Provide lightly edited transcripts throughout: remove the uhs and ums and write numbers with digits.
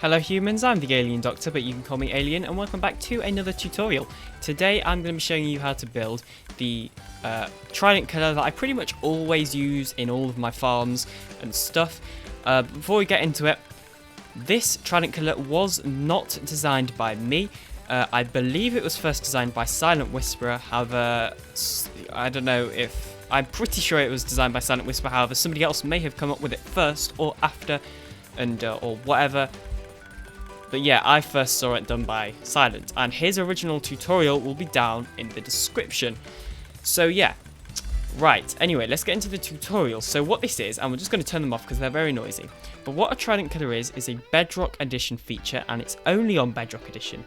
Hello humans, I'm the TheAlienDoctor, but you can call me Alien, and welcome back to another tutorial. Today I'm going to be showing you how to build the Trident Killer that I pretty much always use in all of my farms and stuff. Before we get into it, this Trident Killer was not designed by me. I believe it was first designed by Silent Whisperer, however, I don't know if... I'm pretty sure it was designed by Silent Whisperer, however, somebody else may have come up with it first or after, and or whatever. But yeah, I first saw it done by Silent, and his original tutorial will be down in the description. So yeah, right, anyway, let's get into the tutorial. So what this is, and we're just going to turn them off because they're very noisy, but what a Trident Killer is a Bedrock Edition feature, and it's only on Bedrock Edition.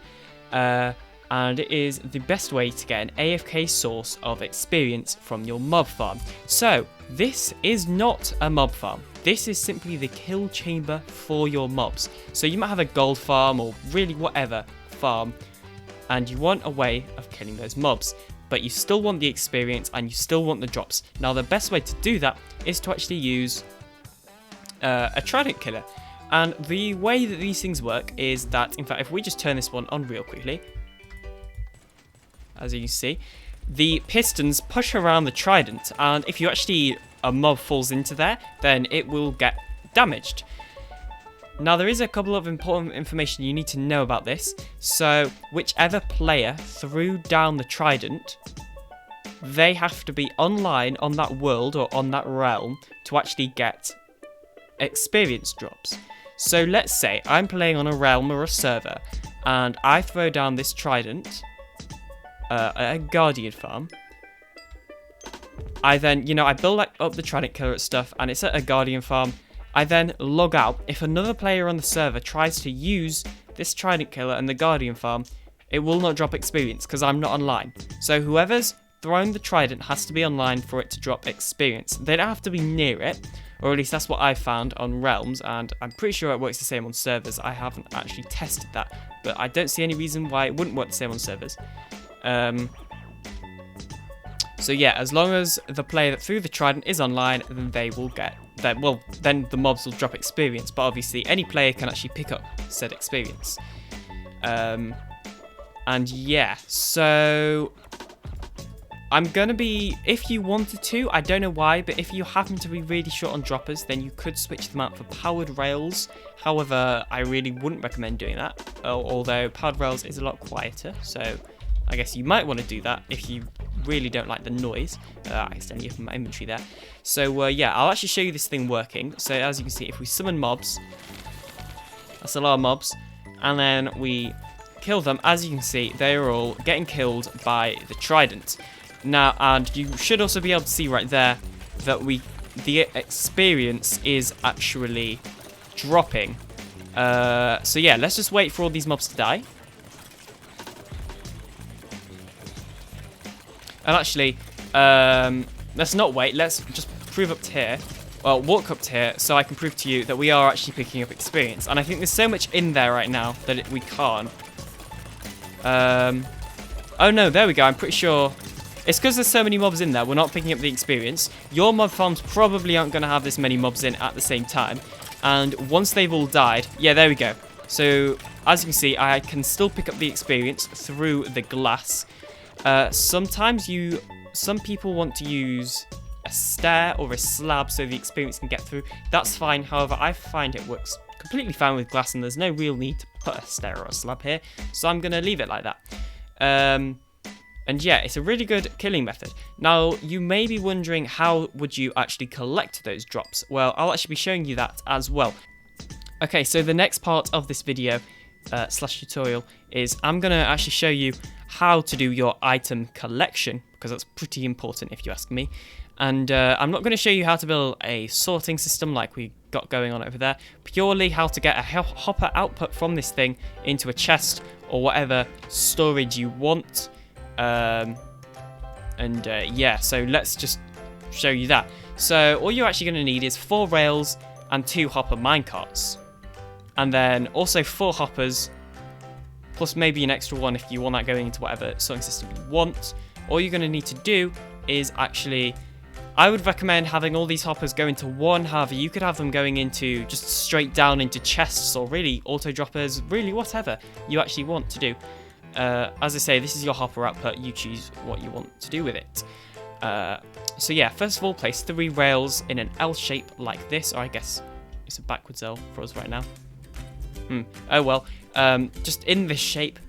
And it is the best way to get an AFK source of experience from your mob farm. So, this is not a mob farm. This is simply the kill chamber for your mobs. So you might have a gold farm or really whatever farm, and you want a way of killing those mobs. But you still want the experience and you still want the drops. Now the best way to do that is to actually use a Trident Killer. And the way that these things work is that, in fact, if we just turn this one on real quickly, as you can see, the pistons push around the trident, and if you actually a mob falls into there, then it will get damaged. Now there is a couple of important information you need to know about this. So whichever player threw down the trident, they have to be online on that world or on that realm to actually get experience drops. So let's say I'm playing on a realm or a server, and I throw down this trident, a guardian farm. I then, I build up the Trident Killer stuff, and it's at a guardian farm. I then log out. If another player on the server tries to use this Trident Killer and the guardian farm, it will not drop experience because I'm not online. So whoever's thrown the trident has to be online for it to drop experience. They don't have to be near it, or at least that's what I found on realms, and I'm pretty sure it works the same on servers. I haven't actually tested that, but I don't see any reason why it wouldn't work the same on servers. So yeah, as long as the player that threw the trident is online, then they will get that. Well, then the mobs will drop experience. But obviously, any player can actually pick up said experience. And yeah, so I'm gonna be, if you wanted to, I don't know why, but if you happen to be really short on droppers, then you could switch them out for powered rails. However, I really wouldn't recommend doing that. Although powered rails is a lot quieter, so I guess you might want to do that if you really don't like the noise. I accidentally opened my inventory there. So yeah, I'll actually show you this thing working. So as you can see, if we summon mobs, that's a lot of mobs, and then we kill them, as you can see, they are all getting killed by the trident. Now, and you should also be able to see right there that the experience is actually dropping. So yeah, let's just wait for all these mobs to die. And actually, let's not wait. Let's just prove up to here. Well, walk up to here so I can prove to you that we are actually picking up experience. And I think there's so much in there right now that we can't. Oh no, there we go. I'm pretty sure it's because there's so many mobs in there. We're not picking up the experience. Your mob farms probably aren't going to have this many mobs in at the same time. And once they've all died, yeah, there we go. So as you can see, I can still pick up the experience through the glass. Sometimes some people want to use a stair or a slab so the experience can get through. That's fine. However, I find it works completely fine with glass, and there's no real need to put a stair or a slab here. So I'm going to leave it like that. And yeah, it's a really good killing method. Now, you may be wondering, how would you actually collect those drops? Well, I'll actually be showing you that as well. Okay, so the next part of this video slash tutorial is I'm going to actually show you how to do your item collection, because that's pretty important if you ask me. And I'm not going to show you how to build a sorting system like we got going on over there, purely how to get a hopper output from this thing into a chest or whatever storage you want. Yeah, so let's just show you that. So all you're actually going to need is 4 rails and 2 hopper minecarts, and then also 4 hoppers, plus maybe an extra one if you want that going into whatever sorting system you want. All you're going to need to do is actually I would recommend having all these hoppers go into one. However, you could have them going into just straight down into chests, or really auto droppers, really whatever you actually want to do. As I say, this is your hopper output. You choose what you want to do with it. So yeah, first of all, place 3 rails in an L shape like this, or I guess it's a backwards L for us right now. Oh well, just in this shape.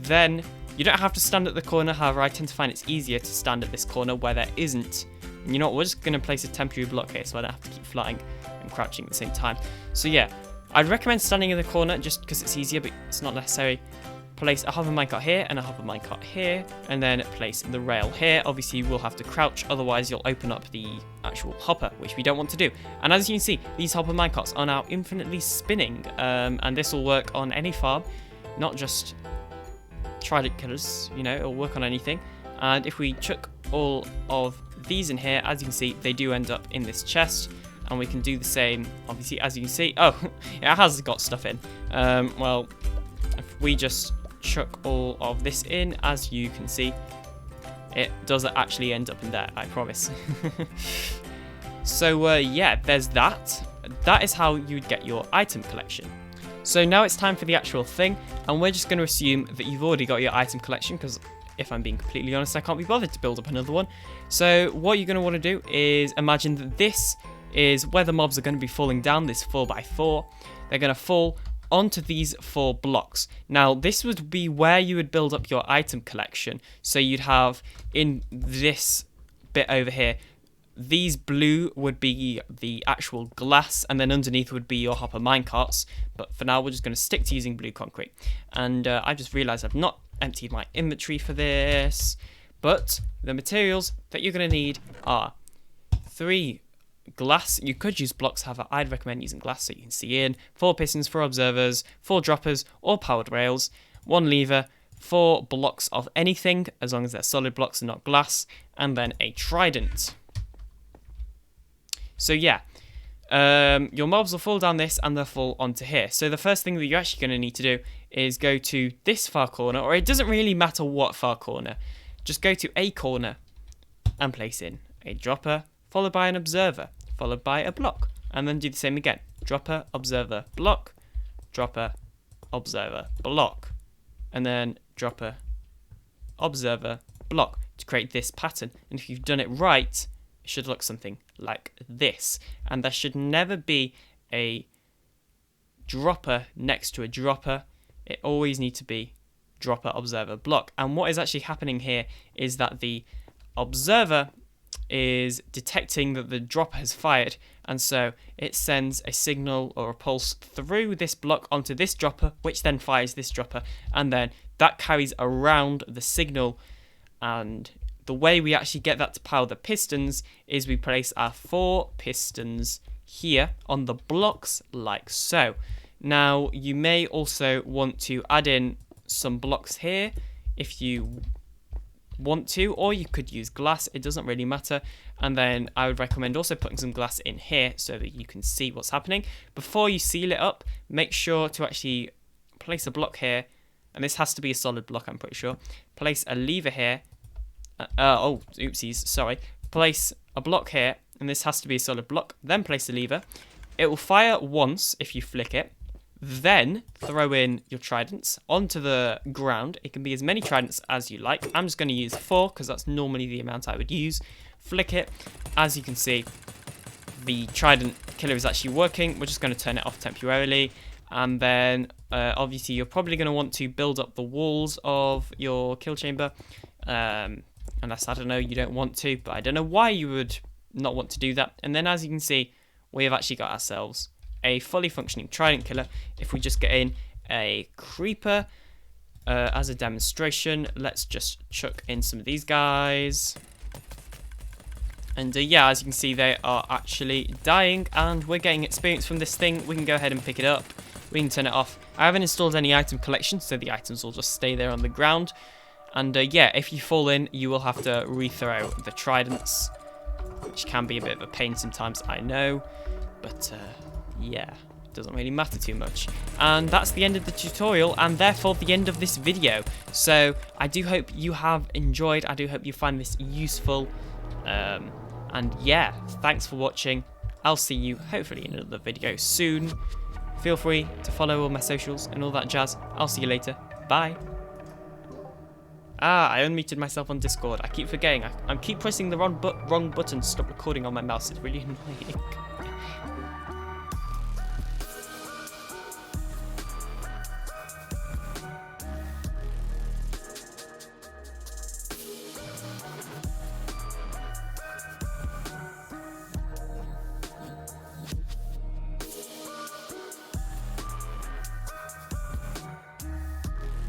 Then you don't have to stand at the corner. However, I tend to find it's easier to stand at this corner where there isn't. You know what, we're just going to place a temporary block here so I don't have to keep flying and crouching at the same time. So yeah, I'd recommend standing in the corner just because it's easier, but it's not necessary. Place a hover minecart here and a hover minecart here, and then place the rail here. Obviously, you will have to crouch, otherwise you'll open up the actual hopper, which we don't want to do. And as you can see, these hopper minecarts are now infinitely spinning, and this will work on any farm, not just Trident Killers, you know, it'll work on anything. And if we chuck all of these in here, as you can see, they do end up in this chest, and we can do the same, obviously, as you can see. Oh, it has got stuff in. Well, if we just chuck all of this in, as you can see, it does actually end up in there, I promise. So yeah, there's that. That is how you would get your item collection. So now it's time for the actual thing, and we're just going to assume that you've already got your item collection, because if I'm being completely honest, I can't be bothered to build up another one. So what you're going to want to do is imagine that this is where the mobs are going to be falling down, this 4x4. They're going to fall onto these 4 blocks. Now, this would be where you would build up your item collection. So you'd have in this bit over here, these blue would be the actual glass, and then underneath would be your hopper minecarts. But for now, we're just going to stick to using blue concrete. And I just realized I've not emptied my inventory for this. But the materials that you're going to need are 3 glass. You could use blocks, however, I'd recommend using glass so you can see in. 4 pistons, 4 observers, 4 droppers or powered rails, 1 lever, 4 blocks of anything, as long as they're solid blocks and not glass, and then a trident. So yeah, your mobs will fall down this and they'll fall onto here. So the first thing that you're actually going to need to do is go to this far corner, or it doesn't really matter what far corner. Just go to a corner and place in a dropper, followed by an observer, followed by a block, and then do the same again. Dropper, observer, block, dropper, observer, block, and then dropper, observer, block to create this pattern. And if you've done it right, it should look something like this. And there should never be a dropper next to a dropper. It always needs to be dropper, observer, block. And what is actually happening here is that the observer is detecting that the dropper has fired, and so it sends a signal or a pulse through this block onto this dropper, which then fires this dropper, and then that carries around the signal. And the way we actually get that to power the pistons is we place our 4 pistons here on the blocks like so. Now you may also want to add in some blocks here if you want to, or you could use glass, it doesn't really matter. And then I would recommend also putting some glass in here so that you can see what's happening. Before you seal it up, make sure to actually place a block here, and this has to be a solid block, I'm pretty sure. Place a lever here. Oh, oopsies, sorry. Place a block here, and this has to be a solid block. Then place a lever. It will fire once if you flick it. Then throw in your tridents onto the ground. It can be as many tridents as you like. I'm just going to use 4 because that's normally the amount I would use. Flick it. As you can see, the Trident Killer is actually working. We're just going to turn it off temporarily. And then obviously you're probably going to want to build up the walls of your kill chamber. Unless, I don't know, you don't want to. But I don't know why you would not want to do that. And then as you can see, we have actually got ourselves a fully functioning Trident Killer. If we just get in a creeper as a demonstration, let's just chuck in some of these guys. And yeah, as you can see, they are actually dying, and we're getting experience from this thing. We can go ahead and pick it up. We can turn it off. I haven't installed any item collection, so the items will just stay there on the ground. And yeah, if you fall in, you will have to rethrow the tridents, which can be a bit of a pain sometimes, I know. But yeah, it doesn't really matter too much. And that's the end of the tutorial, and therefore the end of this video. So I do hope you have enjoyed. I do hope you find this useful. And yeah, thanks for watching. I'll see you hopefully in another video soon. Feel free to follow all my socials and all that jazz. I'll see you later. Bye. I unmuted myself on Discord. I keep forgetting. I keep pressing the wrong button to stop recording on my mouse. It's really annoying.